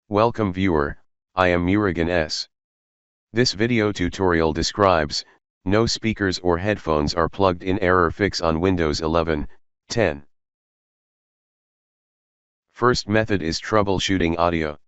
Welcome viewer, I am Murugan S. This video tutorial describes, no speakers or headphones are plugged in error fix on Windows 11, 10. First method is troubleshooting audio.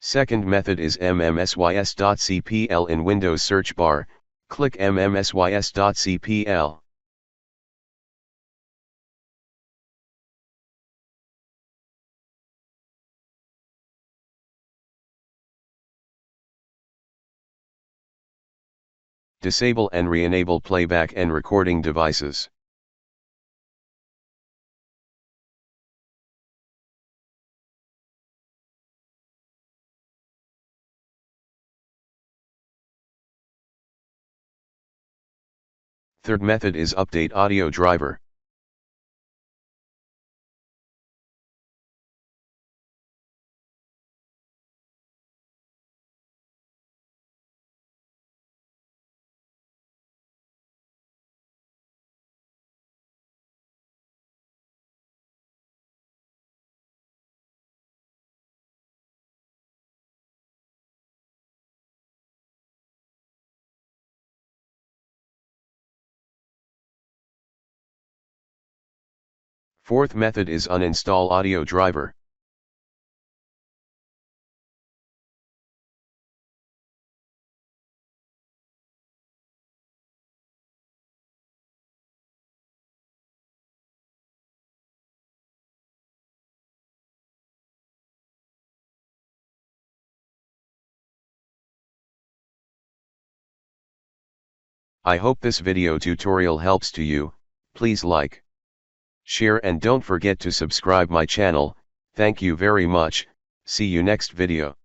Second method is mmmsys.cpl. In Windows search bar, click mmmsys.cpl. Disable and re-enable playback and recording devices. Third method is update audio driver. Fourth method is uninstall audio driver. I hope this video tutorial helps to you. Please like, share and don't forget to subscribe my channel. Thank you very much. See you next video.